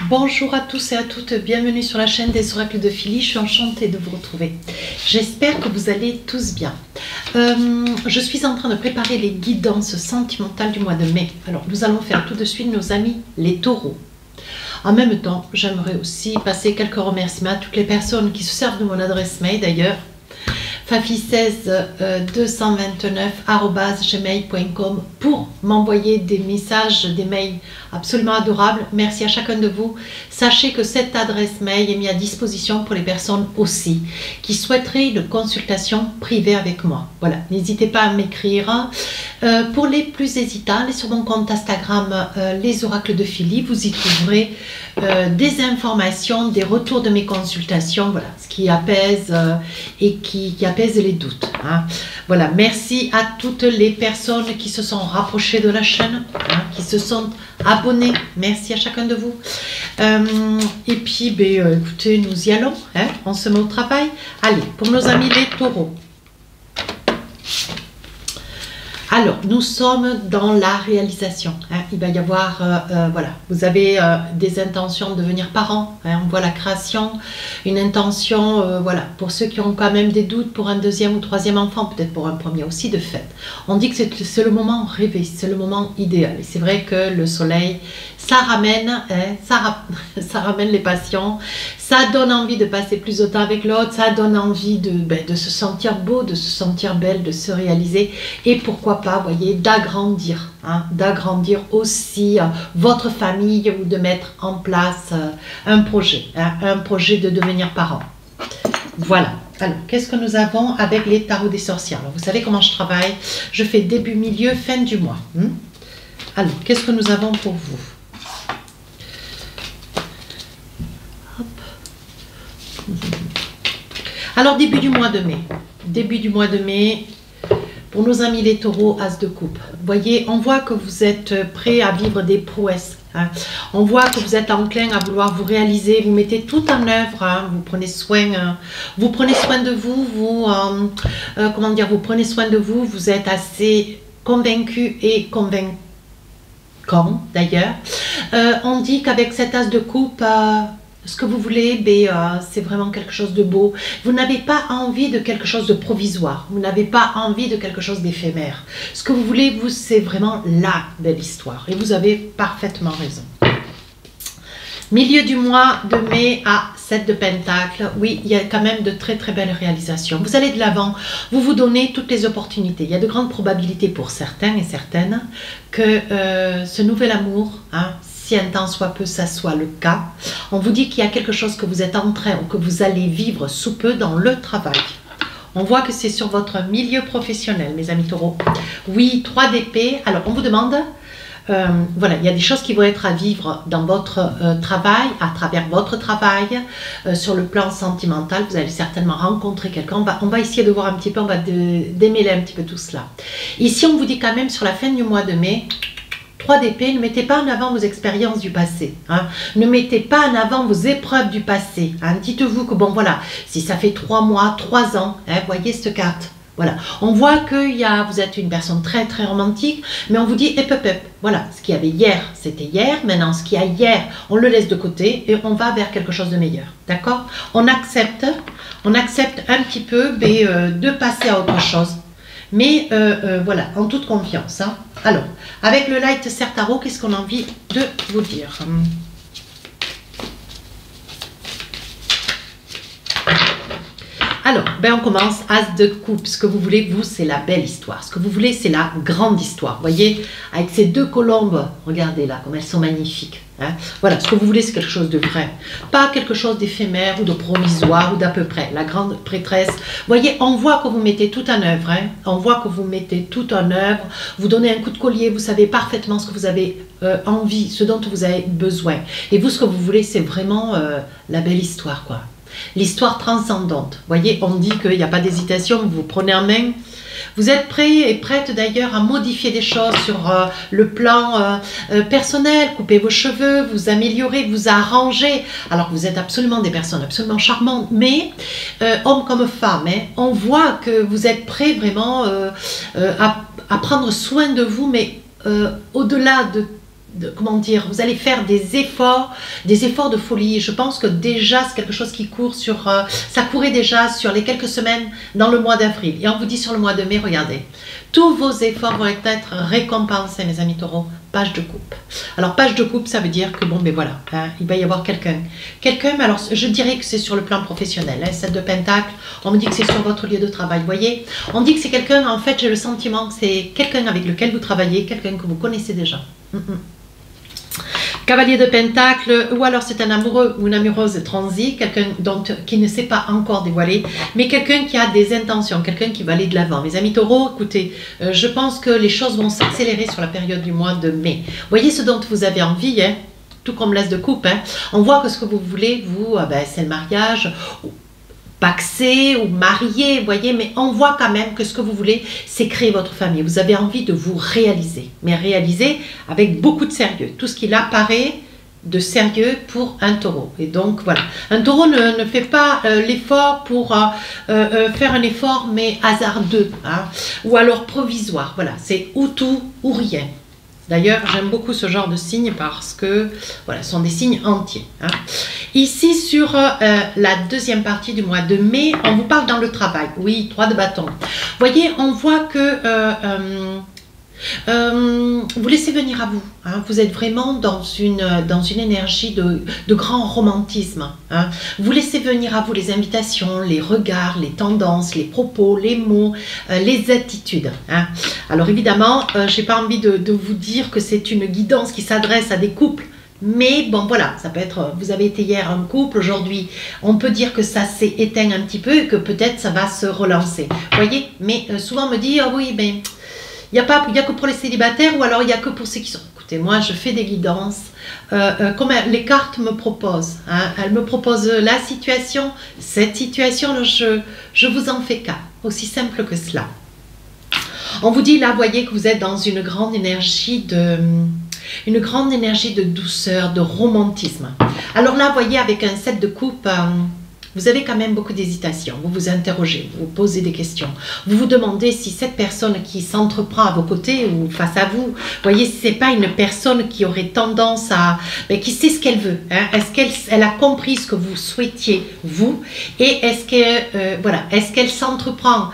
Bonjour à tous et à toutes, bienvenue sur la chaîne des oracles de Philly, je suis enchantée de vous retrouver. J'espère que vous allez tous bien. Je suis en train de préparer les guidances sentimentales du mois de mai. Alors nous allons faire tout de suite nos amis les taureaux. En même temps, j'aimerais aussi passer quelques remerciements à toutes les personnes qui se servent de mon adresse mail d'ailleurs. fafi16 229@gmail.com pour m'envoyer des messages, des mails absolument adorables. Merci à chacun de vous. Sachez que cette adresse mail est mise à disposition pour les personnes aussi qui souhaiteraient une consultation privée avec moi. Voilà, n'hésitez pas à m'écrire. Pour les plus hésitants, allez sur mon compte Instagram les oracles de Philly, vous y trouverez des informations, des retours de mes consultations, voilà, ce qui apaise et qui apaise les doutes. Hein. Voilà, merci à toutes les personnes qui se sont rapprochées de la chaîne, hein, qui se sont abonnées. Merci à chacun de vous. Et puis, écoutez, nous y allons, hein, on se met au travail. Allez, pour nos amis les taureaux. Alors, nous sommes dans la réalisation. Hein. Il va y avoir, voilà, vous avez des intentions de devenir parents. Hein. On voit la création, une intention, voilà, pour ceux qui ont quand même des doutes pour un deuxième ou troisième enfant, peut-être pour un premier aussi de fait. On dit que c'est le moment rêvé, c'est le moment idéal. Et c'est vrai que le soleil, ça ramène, hein, ça ramène les passions, ça donne envie de passer plus de temps avec l'autre, ça donne envie de se sentir beau, de se sentir belle, de se réaliser et pourquoi pas, voyez, d'agrandir, hein, d'agrandir aussi votre famille ou de mettre en place un projet de devenir parent. Voilà. Alors, qu'est-ce que nous avons avec les tarots des sorcières? Alors, vous savez comment je travaille? Je fais début, milieu, fin du mois. Alors, qu'est-ce que nous avons pour vous? Alors, début du mois de mai. Début du mois de mai, pour nos amis les taureaux, as de coupe. Vous voyez, on voit que vous êtes prêts à vivre des prouesses. Hein. On voit que vous êtes enclin à vouloir vous réaliser. Vous mettez tout en œuvre. Hein. Vous prenez soin de vous. Comment dire, vous prenez soin de vous. Vous êtes assez convaincu et convaincant d'ailleurs. On dit qu'avec cet as de coupe, ce que vous voulez, c'est vraiment quelque chose de beau. Vous n'avez pas envie de quelque chose de provisoire. Vous n'avez pas envie de quelque chose d'éphémère. Ce que vous voulez, vous, c'est vraiment la belle histoire. Et vous avez parfaitement raison. Milieu du mois de mai à 7 de Pentacle, oui, il y a quand même de très très belles réalisations. Vous allez de l'avant, vous vous donnez toutes les opportunités. Il y a de grandes probabilités pour certains et certaines que ce nouvel amour, hein, si un temps soit peu, ça soit le cas. On vous dit qu'il y a quelque chose que vous êtes en train ou que vous allez vivre sous peu dans le travail. On voit que c'est sur votre milieu professionnel, mes amis taureaux. Oui, 3 d'épée. Alors, on vous demande, voilà, il y a des choses qui vont être à vivre dans votre travail, à travers votre travail, sur le plan sentimental. Vous allez certainement rencontrer quelqu'un. On va essayer de voir un petit peu, on va démêler un petit peu tout cela. Ici, on vous dit quand même sur la fin du mois de mai, 3 d'épée, ne mettez pas en avant vos expériences du passé. Hein. Ne mettez pas en avant vos épreuves du passé. Hein. Dites-vous que, bon, voilà, si ça fait 3 mois, 3 ans, hein, voyez cette carte. Voilà. On voit que vous êtes une personne très, très romantique, mais on vous dit, voilà, ce qu'il y avait hier, c'était hier. Maintenant, ce qu'il y a hier, on le laisse de côté et on va vers quelque chose de meilleur. D'accord? On accepte un petit peu de passer à autre chose. Mais voilà, en toute confiance. Hein. Alors, avec le Light Ser Tarot, qu'est-ce qu'on a envie de vous dire? Alors, on commence. As de coupe. Ce que vous voulez, vous, c'est la belle histoire. Ce que vous voulez, c'est la grande histoire. Vous voyez, avec ces 2 colombes, regardez là, comme elles sont magnifiques. Hein. Voilà, ce que vous voulez, c'est quelque chose de vrai. Pas quelque chose d'éphémère ou de provisoire ou d'à peu près. La grande prêtresse. Vous voyez, on voit que vous mettez tout en œuvre. Hein. On voit que vous mettez tout en œuvre. Vous donnez un coup de collier. Vous savez parfaitement ce que vous avez envie, ce dont vous avez besoin. Et vous, ce que vous voulez, c'est vraiment la belle histoire, quoi. L'histoire transcendante. Vous voyez, on dit qu'il n'y a pas d'hésitation, vous prenez en main. Vous êtes prêts et prêtes d'ailleurs à modifier des choses sur le plan personnel, couper vos cheveux, vous améliorer, vous arranger. Alors vous êtes absolument des personnes absolument charmantes, mais hommes comme femmes, hein, on voit que vous êtes prêts vraiment à prendre soin de vous, mais au-delà comment dire, vous allez faire des efforts de folie. Je pense que déjà c'est quelque chose qui court sur, ça courait déjà sur les quelques semaines dans le mois d'avril. Et on vous dit sur le mois de mai, regardez, tous vos efforts vont être récompensés, mes amis taureaux. Page de coupe. Alors page de coupe, ça veut dire que bon, mais voilà, hein, il va y avoir quelqu'un. Quelqu'un, alors je dirais que c'est sur le plan professionnel. Hein, 7 de Pentacle, on me dit que c'est sur votre lieu de travail. Vous voyez, on dit que c'est quelqu'un, en fait, j'ai le sentiment que c'est quelqu'un avec lequel vous travaillez, quelqu'un que vous connaissez déjà. Cavalier de Pentacle, ou alors c'est un amoureux ou une amoureuse transi, quelqu'un qui ne s'est pas encore dévoilé, mais quelqu'un qui a des intentions, quelqu'un qui va aller de l'avant. Mes amis taureaux, écoutez, je pense que les choses vont s'accélérer sur la période du mois de mai. Voyez ce dont vous avez envie, hein, tout comme l'as de coupe. Hein. On voit que ce que vous voulez, vous, c'est le mariage, paxé ou marié, vous voyez, mais on voit quand même que ce que vous voulez, c'est créer votre famille. Vous avez envie de vous réaliser, mais réaliser avec beaucoup de sérieux. Tout ce qu'il apparaît de sérieux pour un taureau. Et donc, voilà. Un taureau ne fait pas l'effort pour faire un effort, mais hasardeux, hein, ou alors provisoire. Voilà, c'est ou tout ou rien. D'ailleurs, j'aime beaucoup ce genre de signes parce que voilà, ce sont des signes entiers. Hein. Ici, sur la deuxième partie du mois de mai, on vous parle dans le travail. Oui, 3 de bâton. Vous voyez, on voit que vous laissez venir à vous. Hein. Vous êtes vraiment dans une énergie de grand romantisme. Hein. Vous laissez venir à vous les invitations, les regards, les tendances, les propos, les mots, les attitudes. Hein. Alors évidemment, je n'ai pas envie de vous dire que c'est une guidance qui s'adresse à des couples. Mais bon, voilà, ça peut être, vous avez été hier un couple, aujourd'hui, on peut dire que ça s'est éteint un petit peu et que peut-être ça va se relancer. Vous voyez, mais souvent on me dit, ah oui, mais il n'y a que pour les célibataires ou alors il n'y a que pour ceux qui sont... Écoutez, moi, je fais des guidances comme les cartes me proposent. Hein, elles me proposent la situation, cette situation, alors je vous en fais cas. Aussi simple que cela. On vous dit là, voyez que vous êtes dans une grande énergie de douceur, de romantisme. Alors là, voyez, avec un 7 de coupe, vous avez quand même beaucoup d'hésitation. Vous vous interrogez, vous vous posez des questions. Vous vous demandez si cette personne qui s'entreprend à vos côtés ou face à vous, voyez, si ce n'est pas une personne qui aurait tendance à... Mais qui sait ce qu'elle veut. Hein? Est-ce qu'elle a compris ce que vous souhaitiez, vous? Et est-ce qu'elle s'entreprend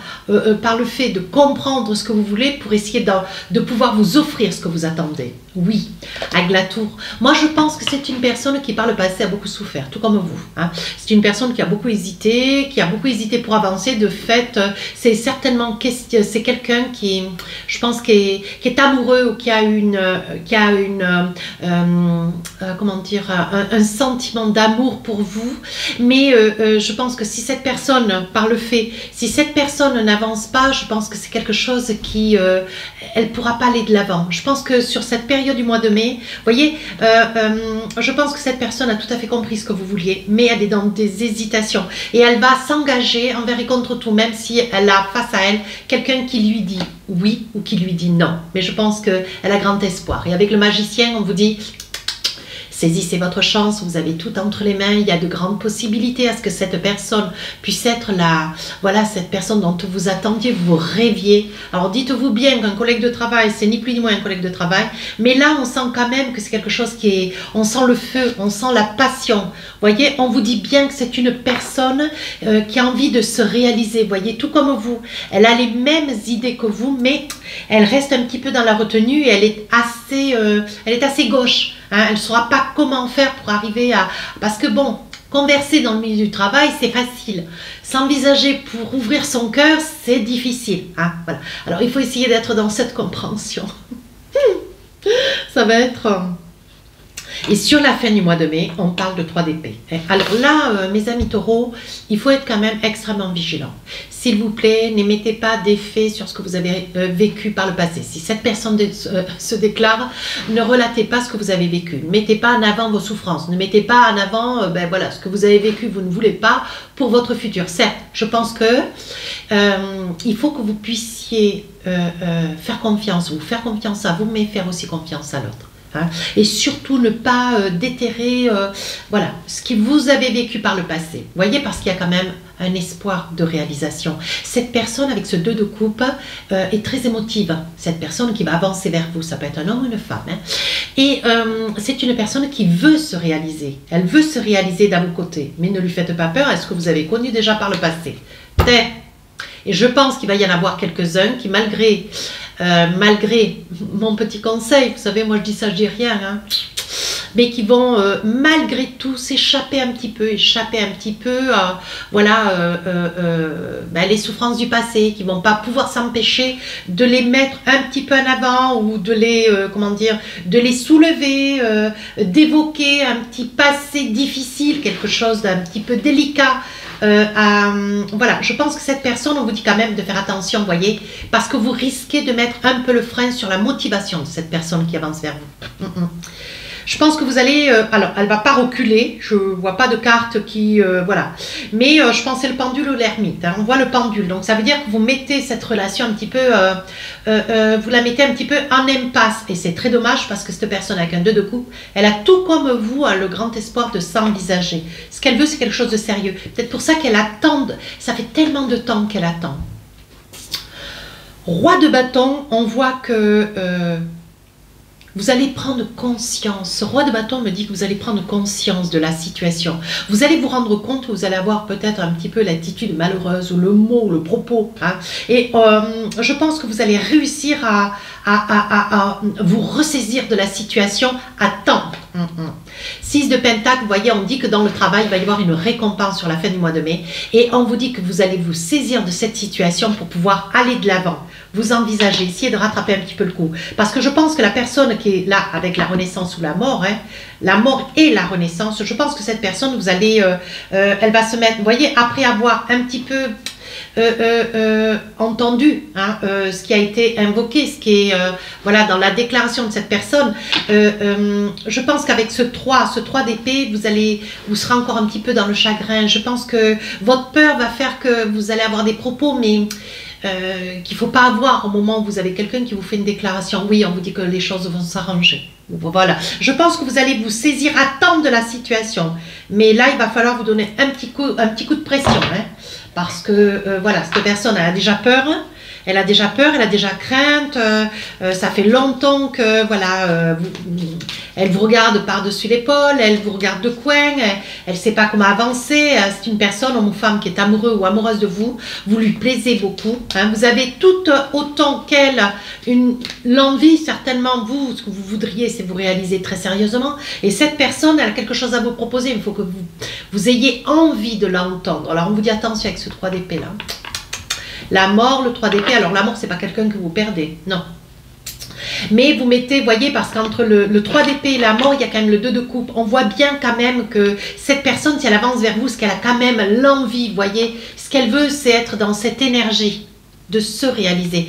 par le fait de comprendre ce que vous voulez pour essayer de pouvoir vous offrir ce que vous attendez? Oui, avec la tour. Moi, je pense que c'est une personne qui, par le passé, a beaucoup souffert, tout comme vous. Hein. C'est une personne qui a beaucoup hésité pour avancer. De fait, c'est certainement c'est quelqu'un qui, je pense, qui est amoureux ou qui a comment dire, un sentiment d'amour pour vous. Mais je pense que si cette personne, si cette personne n'avance pas, je pense que c'est quelque chose qui, elle pourra pas aller de l'avant. Je pense que sur cette période du mois de mai, vous voyez, je pense que cette personne a tout à fait compris ce que vous vouliez, mais elle est dans des hésitations et elle va s'engager envers et contre tout, même si elle a face à elle quelqu'un qui lui dit oui ou qui lui dit non. Mais je pense qu'elle a grand espoir. Et avec le magicien, on vous dit... Saisissez votre chance, vous avez tout entre les mains, il y a de grandes possibilités à ce que cette personne puisse être cette personne dont vous attendiez, vous rêviez. Alors dites-vous bien qu'un collègue de travail, c'est ni plus ni moins un collègue de travail, mais là on sent quand même que c'est quelque chose qui est, on sent le feu, on sent la passion. Vous voyez, on vous dit bien que c'est une personne qui a envie de se réaliser, vous voyez, tout comme vous. Elle a les mêmes idées que vous, mais elle reste un petit peu dans la retenue et elle est assez gauche. Hein, elle ne saura pas comment faire pour arriver à... Parce que bon, converser dans le milieu du travail, c'est facile. S'envisager pour ouvrir son cœur, c'est difficile. Hein, voilà. Alors, il faut essayer d'être dans cette compréhension. Ça va être... Et sur la fin du mois de mai, on parle de 3 d'épée. Alors là, mes amis taureaux, il faut être quand même extrêmement vigilant. S'il vous plaît, ne mettez pas d'effet sur ce que vous avez vécu par le passé. Si cette personne se déclare, ne relatez pas ce que vous avez vécu. Ne mettez pas en avant vos souffrances. Ne mettez pas en avant ce que vous avez vécu, vous ne voulez pas pour votre futur. Certes, je pense que il faut que vous puissiez faire confiance à vous, mais faire aussi confiance à l'autre. hein. Et surtout ne pas déterrer voilà, ce que vous avez vécu par le passé. Vous voyez, parce qu'il y a quand même un espoir de réalisation. Cette personne avec ce 2 de coupe est très émotive. Cette personne qui va avancer vers vous, ça peut être un homme ou une femme. Hein. Et c'est une personne qui veut se réaliser. Elle veut se réaliser d'un vos côtés. Mais ne lui faites pas peur. Est-ce que vous avez connu déjà par le passé? Et je pense qu'il va y en avoir quelques-uns qui, malgré mon petit conseil, vous savez, moi je dis ça, je dis rien, hein, mais qui vont malgré tout s'échapper un petit peu, voilà, les souffrances du passé, qui vont pas pouvoir s'empêcher de les mettre un petit peu en avant ou de les, comment dire, de les soulever, d'évoquer un petit passé difficile, quelque chose d'un petit peu délicat. Voilà, je pense que cette personne, on vous dit quand même de faire attention, vous voyez, parce que vous risquez de mettre un peu le frein sur la motivation de cette personne qui avance vers vous. Je pense que vous allez, alors elle va pas reculer, je vois pas de carte qui, voilà, mais je pense que c'est le pendule ou l'ermite, hein, on voit le pendule, donc ça veut dire que vous mettez cette relation un petit peu, vous la mettez un petit peu en impasse, et c'est très dommage parce que cette personne avec un 2 de coupe, elle a tout comme vous, hein, le grand espoir de s'envisager. Ce qu'elle veut, c'est quelque chose de sérieux, peut-être pour ça qu'elle attend, ça fait tellement de temps qu'elle attend. Roi de bâton, on voit que vous allez prendre conscience. Ce roi de bâton me dit que vous allez prendre conscience de la situation. Vous allez vous rendre compte que vous allez avoir peut-être un petit peu l'attitude malheureuse ou le mot, le propos. Hein. Et je pense que vous allez réussir à vous ressaisir de la situation à temps. 6 de Pentacle, vous voyez, on dit que dans le travail, il va y avoir une récompense sur la fin du mois de mai. Et on vous dit que vous allez vous saisir de cette situation pour pouvoir aller de l'avant. Vous envisagez, essayez de rattraper un petit peu le coup. Parce que je pense que la personne qui est là avec la renaissance ou la mort, hein, la mort et la renaissance, je pense que cette personne, vous allez, elle va se mettre, vous voyez, après avoir un petit peu entendu hein, ce qui a été invoqué, ce qui est voilà, dans la déclaration de cette personne, je pense qu'avec ce 3 d'épée, vous serez encore un petit peu dans le chagrin. Je pense que votre peur va faire que vous allez avoir des propos, mais qu'il ne faut pas avoir au moment où vous avez quelqu'un qui vous fait une déclaration. Oui, on vous dit que les choses vont s'arranger. Voilà. Je pense que vous allez vous saisir à temps de la situation. Mais là, il va falloir vous donner un petit coup de pression. Hein, parce que, voilà, cette personne elle a déjà peur. Elle a déjà peur, elle a déjà crainte, ça fait longtemps que, voilà, elle vous regarde par-dessus l'épaule, elle vous regarde de coin, elle ne sait pas comment avancer, c'est une personne, homme ou femme, qui est amoureux ou amoureuse de vous, vous lui plaisez beaucoup, hein, vous avez tout autant qu'elle l'envie, certainement, vous, ce que vous voudriez, c'est vous réaliser très sérieusement, et cette personne, elle a quelque chose à vous proposer, il faut que vous ayez envie de l'entendre. Alors, on vous dit attention avec ce 3 d'épée là. La mort, le 3 d'épée, alors la mort, c'est pas quelqu'un que vous perdez, non. Mais vous mettez, voyez, parce qu'entre le 3 d'épée et la mort, il y a quand même le 2 de coupe. On voit bien quand même que cette personne, si elle avance vers vous, ce qu'elle a quand même l'envie, voyez, ce qu'elle veut, c'est être dans cette énergie de se réaliser,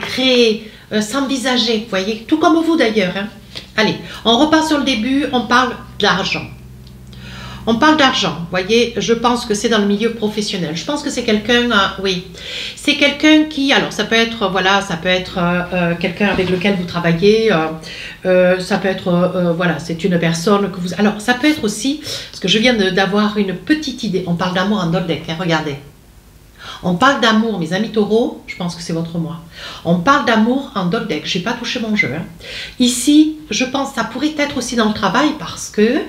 créer, s'envisager, vous voyez, tout comme vous d'ailleurs. Hein. Allez, on repart sur le début, on parle d'argent. On parle d'argent, vous voyez, je pense que c'est dans le milieu professionnel. Je pense que c'est quelqu'un, oui, c'est quelqu'un qui, alors ça peut être, voilà, ça peut être quelqu'un avec lequel vous travaillez, ça peut être, voilà, c'est une personne que vous... Alors, ça peut être aussi, parce que je viens d'avoir une petite idée, on parle d'amour en Doldek, hein, regardez. On parle d'amour, mes amis taureaux, je pense que c'est votre mois. On parle d'amour en Doldek, je n'ai pas touché mon jeu. Hein. Ici, je pense que ça pourrait être aussi dans le travail parce que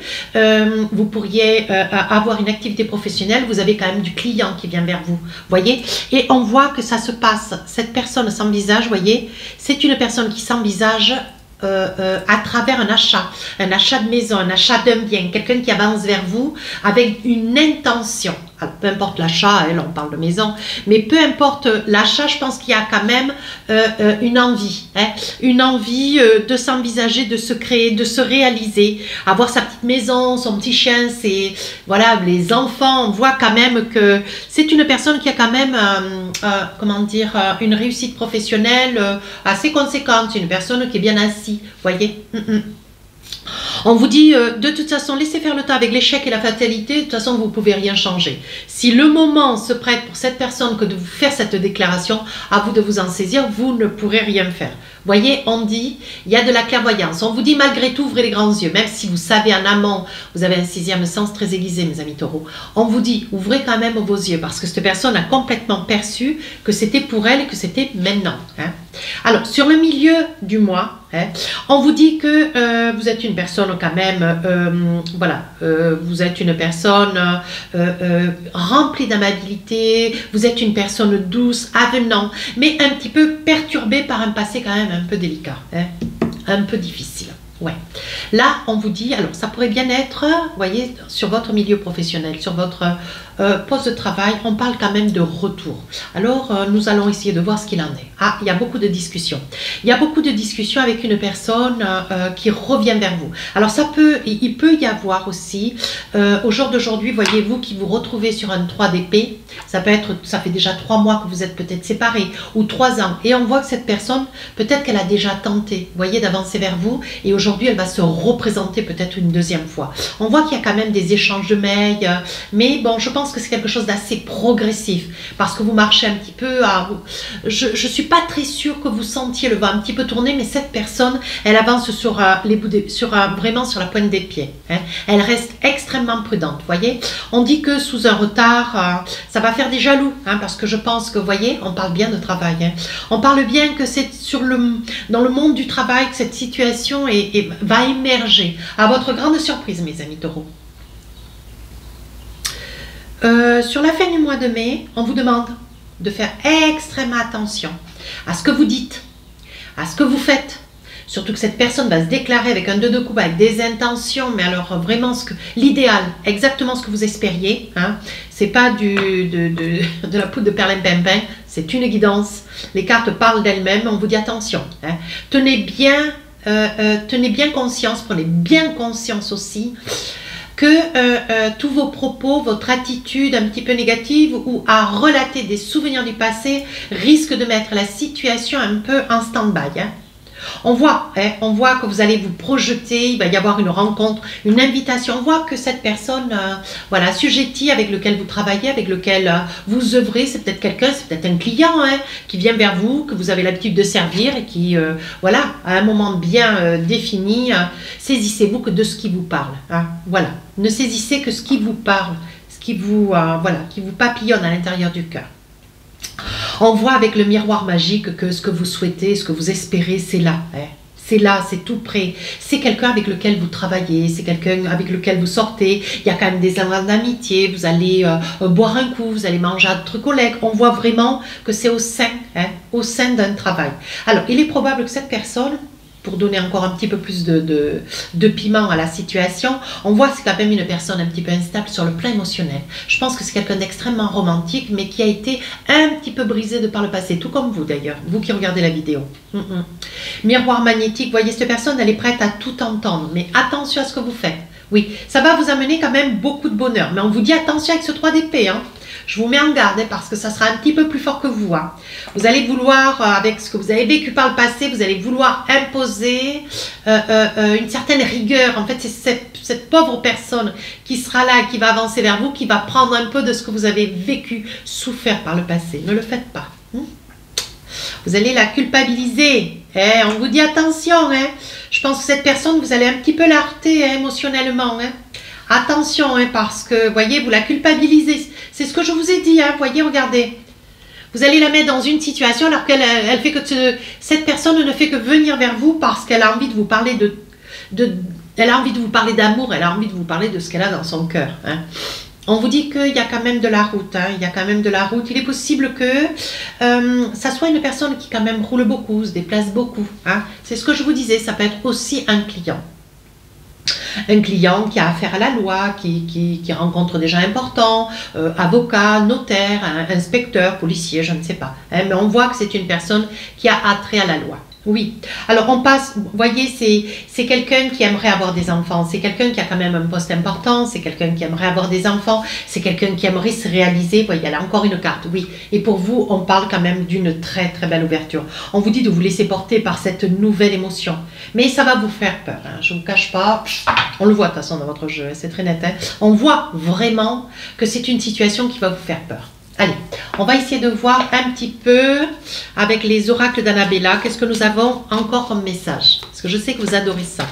vous pourriez avoir une activité professionnelle, vous avez quand même du client qui vient vers vous, voyez. Et on voit que ça se passe, cette personne s'envisage, voyez, c'est une personne qui s'envisage à travers un achat de maison, un achat d'un bien, quelqu'un qui avance vers vous avec une intention. Alors, peu importe l'achat, on parle de maison, mais peu importe l'achat, je pense qu'il y a quand même une envie, hein, une envie de s'envisager, de se créer, de se réaliser, avoir sa petite maison, son petit chien, c'est voilà, les enfants, on voit quand même que c'est une personne qui a quand même, comment dire, une réussite professionnelle assez conséquente, une personne qui est bien assise, voyez. On vous dit, de toute façon, laissez faire le temps avec l'échec et la fatalité, de toute façon, vous ne pouvez rien changer. Si le moment se prête pour cette personne que de vous faire cette déclaration, à vous de vous en saisir, vous ne pourrez rien faire. Voyez, on dit, il y a de la clairvoyance. On vous dit malgré tout, ouvrez les grands yeux. Même si vous savez en amont, vous avez un sixième sens très aiguisé, mes amis taureaux. On vous dit, ouvrez quand même vos yeux parce que cette personne a complètement perçu que c'était pour elle et que c'était maintenant. Hein. Alors, sur le milieu du mois, hein, on vous dit que vous êtes une personne quand même, voilà, vous êtes une personne remplie d'amabilité, vous êtes une personne douce, avenant, mais un petit peu perturbée par un passé quand même un peu délicat, hein, un peu difficile. Ouais. Là, on vous dit, alors ça pourrait bien être, vous voyez, sur votre milieu professionnel, sur votre poste de travail, on parle quand même de retour. Alors, nous allons essayer de voir ce qu'il en est. Ah, il y a beaucoup de discussions. Il y a beaucoup de discussions avec une personne qui revient vers vous. Alors, il peut y avoir aussi, au jour d'aujourd'hui, voyez-vous, qui vous retrouvez sur un 3 d'épée. Ça fait déjà 3 mois que vous êtes peut-être séparés, ou 3 ans. Et on voit que cette personne, peut-être qu'elle a déjà tenté, vous voyez, d'avancer vers vous. Et aujourd'hui, elle va se représenter peut-être une deuxième fois. On voit qu'il y a quand même des échanges de mails. Mais bon, je pense que c'est quelque chose d'assez progressif. Parce que vous marchez un petit peu à... Je ne suis pas très sûre que vous sentiez le vent un petit peu tourner. Mais cette personne, elle avance sur les bouts vraiment sur la pointe des pieds. Hein. Elle reste extrêmement prudente, voyez. On dit que sous un retard, ça va faire des jaloux. Hein, parce que je pense que, vous voyez, on parle bien de travail. Hein. On parle bien que c'est dans le monde du travail que cette situation va émerger. À votre grande surprise, mes amis taureaux. Sur la fin du mois de mai, on vous demande de faire extrêmement attention à ce que vous dites, à ce que vous faites. Surtout que cette personne va se déclarer avec un 2 de coupe, avec des intentions, mais alors vraiment l'idéal, exactement ce que vous espériez. Hein. C'est pas de la poudre de perlimpinpin, c'est une guidance. Les cartes parlent d'elles-mêmes, on vous dit attention. Hein. Tenez bien conscience, prenez bien conscience aussi que tous vos propos, votre attitude un petit peu négative ou à relater des souvenirs du passé risque de mettre la situation un peu en stand-by. Hein. On voit que vous allez vous projeter, il va y avoir une rencontre, une invitation. On voit que cette personne, voilà, assujettie avec lequel vous travaillez, avec lequel vous œuvrez, c'est peut-être quelqu'un, c'est peut-être un client hein, qui vient vers vous, que vous avez l'habitude de servir et qui, voilà, à un moment bien défini, saisissez-vous que de ce qui vous parle. Hein, voilà, ne saisissez que ce qui vous parle, ce qui vous, voilà, qui vous papillonne à l'intérieur du cœur. On voit avec le miroir magique que ce que vous souhaitez, ce que vous espérez, c'est là. Hein. C'est là, c'est tout près. C'est quelqu'un avec lequel vous travaillez, c'est quelqu'un avec lequel vous sortez. Il y a quand même des endroits d'amitié, vous allez boire un coup, vous allez manger entre collègues. On voit vraiment que c'est au sein d'un travail. Alors, il est probable que cette personne, pour donner encore un petit peu plus de piment à la situation, on voit que c'est quand même une personne un petit peu instable sur le plan émotionnel. Je pense que c'est quelqu'un d'extrêmement romantique, mais qui a été un petit peu brisé de par le passé, tout comme vous d'ailleurs, vous qui regardez la vidéo. Miroir magnétique, voyez, cette personne, elle est prête à tout entendre, mais attention à ce que vous faites. Oui, ça va vous amener quand même beaucoup de bonheur, mais on vous dit attention avec ce 3 d'épée, hein. Je vous mets en garde hein, parce que ça sera un petit peu plus fort que vous. Hein. Vous allez vouloir, avec ce que vous avez vécu par le passé, vous allez vouloir imposer une certaine rigueur. En fait, c'est cette pauvre personne qui sera là, qui va avancer vers vous, qui va prendre un peu de ce que vous avez vécu, souffert par le passé. Ne le faites pas. Vous allez la culpabiliser. On vous dit attention. Hein. Je pense que cette personne, vous allez un petit peu la heurter hein, émotionnellement. Hein. Attention, hein, parce que, voyez, vous la culpabilisez. C'est ce que je vous ai dit, hein, voyez, regardez. Vous allez la mettre dans une situation alors qu'elle fait que cette personne ne fait que venir vers vous parce qu'elle a envie de vous parler elle a envie de vous parler d'amour, elle a envie de vous parler de ce qu'elle a dans son cœur. Hein. On vous dit qu'il y a quand même de la route, hein, il y a quand même de la route. Il est possible que ça soit une personne qui quand même roule beaucoup, se déplace beaucoup. Hein. C'est ce que je vous disais, ça peut être aussi un client. Un client qui a affaire à la loi, qui rencontre des gens importants, avocat, notaire, inspecteur, policier, je ne sais pas. Hein, mais on voit que c'est une personne qui a attrait à la loi. Oui, alors on passe, vous voyez, c'est quelqu'un qui aimerait avoir des enfants, c'est quelqu'un qui a quand même un poste important, c'est quelqu'un qui aimerait avoir des enfants, c'est quelqu'un qui aimerait se réaliser, vous voyez, elle a encore une carte, oui. Et pour vous, on parle quand même d'une très très belle ouverture. On vous dit de vous laisser porter par cette nouvelle émotion, mais ça va vous faire peur, hein. Je ne vous cache pas, on le voit de toute façon dans votre jeu, c'est très net, hein. On voit vraiment que c'est une situation qui va vous faire peur. Allez, on va essayer de voir un petit peu avec les oracles d'Annabella, qu'est-ce que nous avons encore comme message. Parce que je sais que vous adorez ça.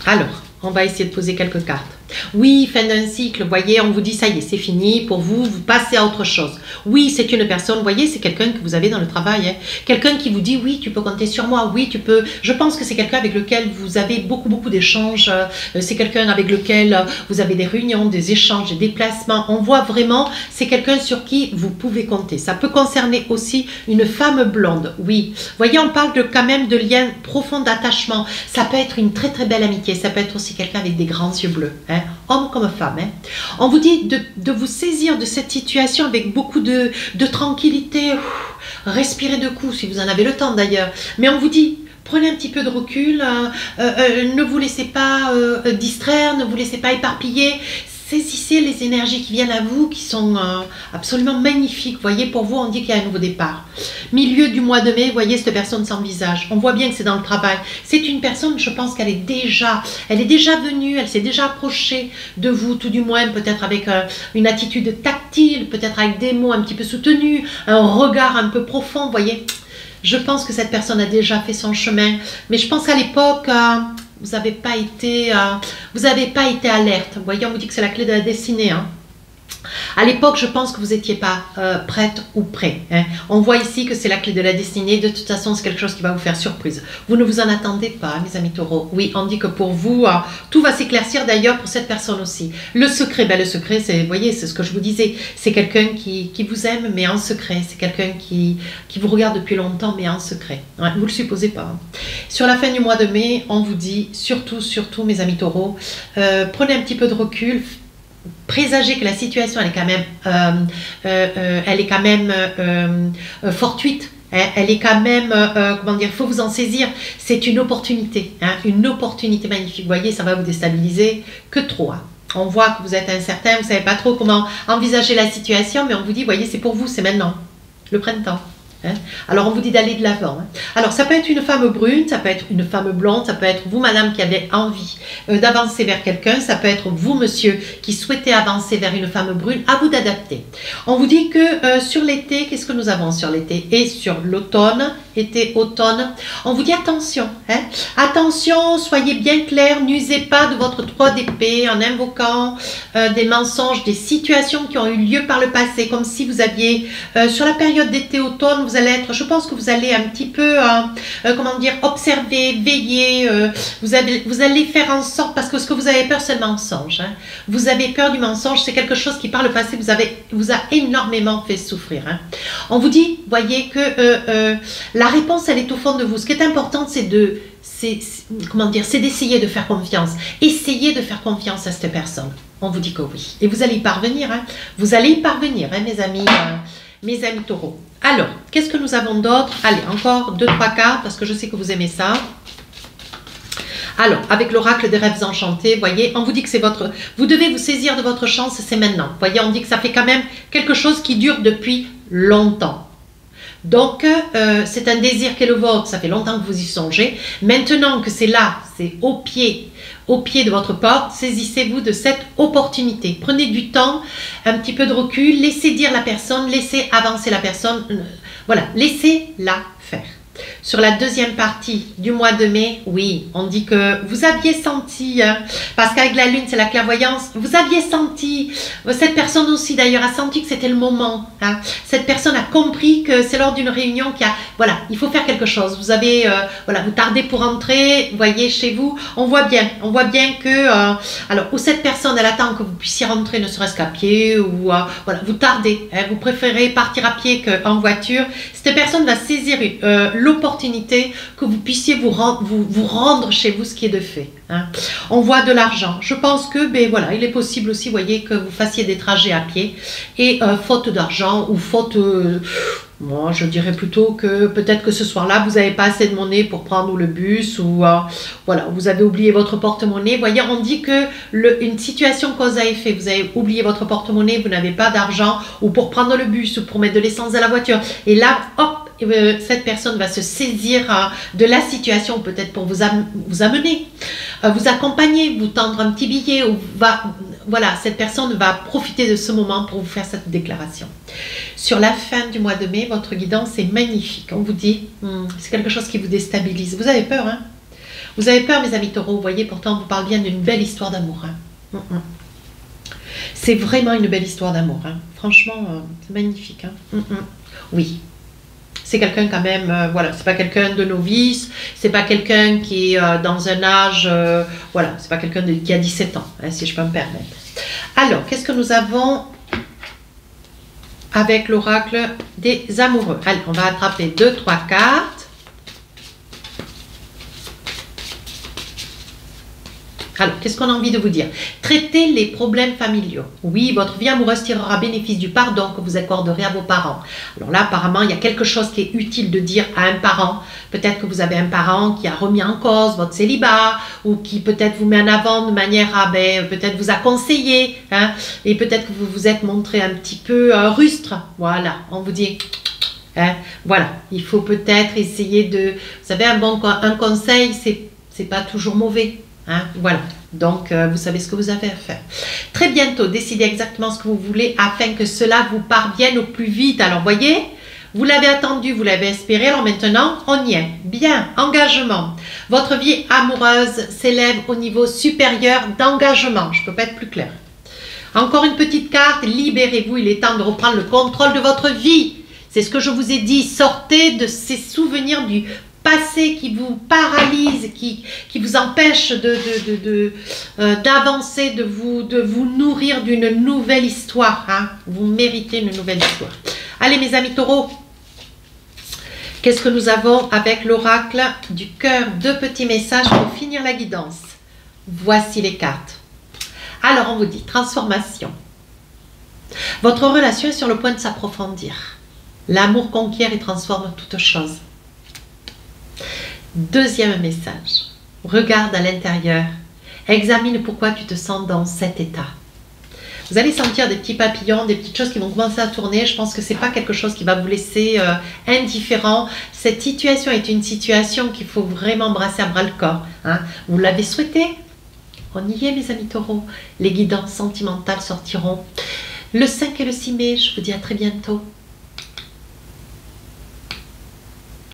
Alors, on va essayer de poser quelques cartes. Oui, fin d'un cycle, vous voyez, on vous dit ça y est, c'est fini, pour vous, vous passez à autre chose. Oui, c'est une personne, vous voyez, c'est quelqu'un que vous avez dans le travail, hein. Quelqu'un qui vous dit, oui, tu peux compter sur moi, oui, tu peux. Je pense que c'est quelqu'un avec lequel vous avez beaucoup d'échanges, c'est quelqu'un avec lequel vous avez des réunions, des échanges, des déplacements. On voit vraiment, c'est quelqu'un sur qui vous pouvez compter. Ça peut concerner aussi une femme blonde, oui. Vous voyez, on parle quand même de liens profonds d'attachement. Ça peut être une très très belle amitié, ça peut être aussi quelqu'un avec des grands yeux bleus, hein. Homme comme femme, hein. On vous dit de vous saisir de cette situation avec beaucoup de tranquillité. Respirez de coups si vous en avez le temps d'ailleurs. Mais on vous dit, prenez un petit peu de recul, ne vous laissez pas distraire, ne vous laissez pas éparpiller. Saisissez les énergies qui viennent à vous, qui sont absolument magnifiques. Vous voyez, pour vous, on dit qu'il y a un nouveau départ. Milieu du mois de mai, vous voyez cette personne sans visage. On voit bien que c'est dans le travail. C'est une personne, je pense qu'elle est déjà venue, elle s'est déjà approchée de vous, tout du moins, peut-être avec une attitude tactile, peut-être avec des mots un petit peu soutenus, un regard un peu profond, vous voyez. Je pense que cette personne a déjà fait son chemin. Mais je pense qu'à l'époque... vous n'avez pas été alerte. Vous voyez, on vous dit que c'est la clé de la destinée, hein. À l'époque, je pense que vous n'étiez pas prête ou prêt, hein. On voit ici que c'est la clé de la destinée. De toute façon, c'est quelque chose qui va vous faire surprise. Vous ne vous en attendez pas, mes amis taureaux. Oui, on dit que pour vous, tout va s'éclaircir d'ailleurs pour cette personne aussi. Le secret, le secret, c'est, vous voyez, c'est ce que je vous disais. C'est quelqu'un qui vous aime, mais en secret. C'est quelqu'un qui vous regarde depuis longtemps, mais en secret. Ouais, vous ne le supposez pas, hein. Sur la fin du mois de mai, on vous dit, surtout, mes amis taureaux, prenez un petit peu de recul. Présagez que la situation elle est quand même fortuite, hein, elle est quand même comment dire, il faut vous en saisir, c'est une opportunité, hein, une opportunité magnifique. Vous voyez, ça va vous déstabiliser que trop, hein. On voit que vous êtes incertain, vous ne savez pas trop comment envisager la situation, mais on vous dit, voyez, c'est pour vous, c'est maintenant, le printemps. Hein. Alors on vous dit d'aller de l'avant, hein. Alors ça peut être une femme brune, ça peut être une femme blonde, ça peut être vous madame qui avez envie d'avancer vers quelqu'un, ça peut être vous monsieur qui souhaitez avancer vers une femme brune, à vous d'adapter. On vous dit que sur l'été, qu'est-ce que nous avons sur l'été et sur l'automne, été, automne, on vous dit attention, hein. Attention, soyez bien clair, n'usez pas de votre 3 d'épée en invoquant des mensonges, des situations qui ont eu lieu par le passé, comme si vous aviez sur la période d'été-automne, vous allez être, je pense que vous allez un petit peu, comment dire, observer, veiller, vous allez faire en sorte, parce que ce que vous avez peur, c'est le mensonge, hein. Vous avez peur du mensonge, c'est quelque chose qui par le passé vous a énormément fait souffrir, hein. On vous dit, voyez que la réponse, elle est au fond de vous. Ce qui est important, c'est d'essayer de faire confiance. Essayez de faire confiance à cette personne. On vous dit que oui. Et vous allez y parvenir, hein. Vous allez y parvenir, hein, mes amis taureaux. Alors, qu'est-ce que nous avons d'autre? Allez, encore 2-3 cartes, parce que je sais que vous aimez ça. Alors, avec l'oracle des rêves enchantés, voyez, on vous dit que c'est votre... Vous devez vous saisir de votre chance, c'est maintenant. Voyez, on dit que ça fait quand même quelque chose qui dure depuis longtemps. Donc, c'est un désir qui est le vôtre, ça fait longtemps que vous y songez. Maintenant que c'est là, c'est au pied de votre porte, saisissez-vous de cette opportunité. Prenez du temps, un petit peu de recul, laissez dire la personne, laissez avancer la personne. Voilà, laissez-la faire. Sur la deuxième partie du mois de mai, oui, on dit que vous aviez senti, hein, parce qu'avec la lune, c'est la clairvoyance, vous aviez senti, cette personne aussi d'ailleurs a senti que c'était le moment, hein. Cette personne a compris que c'est lors d'une réunion qu'il y a, voilà, il faut faire quelque chose. Vous avez, voilà, vous tardez pour entrer, vous voyez, chez vous, on voit bien que, alors, où cette personne, elle attend que vous puissiez rentrer, ne serait-ce qu'à pied, ou, voilà, vous tardez, hein, vous préférez partir à pied qu'en voiture. Cette personne va saisir l'opportunité que vous puissiez vous rendre chez vous, ce qui est de fait, hein. On voit de l'argent. Je pense que, ben voilà, il est possible aussi, voyez, que vous fassiez des trajets à pied et faute d'argent ou faute, Moi, je dirais plutôt que peut-être que ce soir-là, vous n'avez pas assez de monnaie pour prendre le bus ou voilà, vous avez oublié votre porte-monnaie. Voyez, on dit que une situation cause à effet, vous avez oublié votre porte-monnaie, vous n'avez pas d'argent ou pour prendre le bus ou pour mettre de l'essence dans la voiture. Et là, hop, cette personne va se saisir de la situation, peut-être pour vous amener, vous accompagner, vous tendre un petit billet ou voilà, cette personne va profiter de ce moment pour vous faire cette déclaration. Sur la fin du mois de mai, votre guidance est magnifique. On vous dit, c'est quelque chose qui vous déstabilise. Vous avez peur, hein? Vous avez peur, mes amis taureaux. Vous voyez, pourtant, on vous parle bien d'une belle histoire d'amour. Hein? C'est vraiment une belle histoire d'amour. Hein? Franchement, c'est magnifique. Hein? Oui. C'est quelqu'un quand même, voilà, c'est pas quelqu'un de novice, c'est pas quelqu'un qui est dans un âge, voilà, c'est pas quelqu'un qui a 17 ans, hein, si je peux me permettre. Alors, qu'est-ce que nous avons avec l'oracle des amoureux? Allez, on va attraper 2-3 cartes. Alors, qu'est-ce qu'on a envie de vous dire? Traitez les problèmes familiaux. Oui, votre vie amoureuse tirera bénéfice du pardon que vous accorderez à vos parents. Alors là, apparemment, il y a quelque chose qui est utile de dire à un parent. Peut-être que vous avez un parent qui a remis en cause votre célibat ou qui peut-être vous met en avant de manière à peut-être vous a conseillé. Hein, et peut-être que vous vous êtes montré un petit peu rustre. Voilà, on vous dit... Hein, voilà, il faut peut-être essayer de... Vous savez, un conseil, c'est pas toujours mauvais. Hein, voilà, donc vous savez ce que vous avez à faire. Très bientôt, décidez exactement ce que vous voulez afin que cela vous parvienne au plus vite. Alors, voyez, vous l'avez attendu, vous l'avez espéré, alors maintenant, on y est. Bien, engagement. Votre vie amoureuse s'élève au niveau supérieur d'engagement. Je ne peux pas être plus clair. Encore une petite carte, libérez-vous, il est temps de reprendre le contrôle de votre vie. C'est ce que je vous ai dit, sortez de ces souvenirs du passé qui vous paralyse, qui vous empêche d'avancer, de vous nourrir d'une nouvelle histoire. Hein. Vous méritez une nouvelle histoire. Allez mes amis taureaux, qu'est-ce que nous avons avec l'oracle du cœur? 2 petits messages pour finir la guidance. Voici les cartes. Alors on vous dit transformation. Votre relation est sur le point de s'approfondir. L'amour conquiert et transforme toute chose. Deuxième message, regarde à l'intérieur, examine pourquoi tu te sens dans cet état. Vous allez sentir des petits papillons, des petites choses qui vont commencer à tourner. Je pense que ce n'est pas quelque chose qui va vous laisser indifférent. Cette situation est une situation qu'il faut vraiment embrasser à bras le corps. Hein. Vous l'avez souhaité? On y est mes amis taureaux. Les guidances sentimentales sortiront le 5 et le 6 mai. Je vous dis à très bientôt.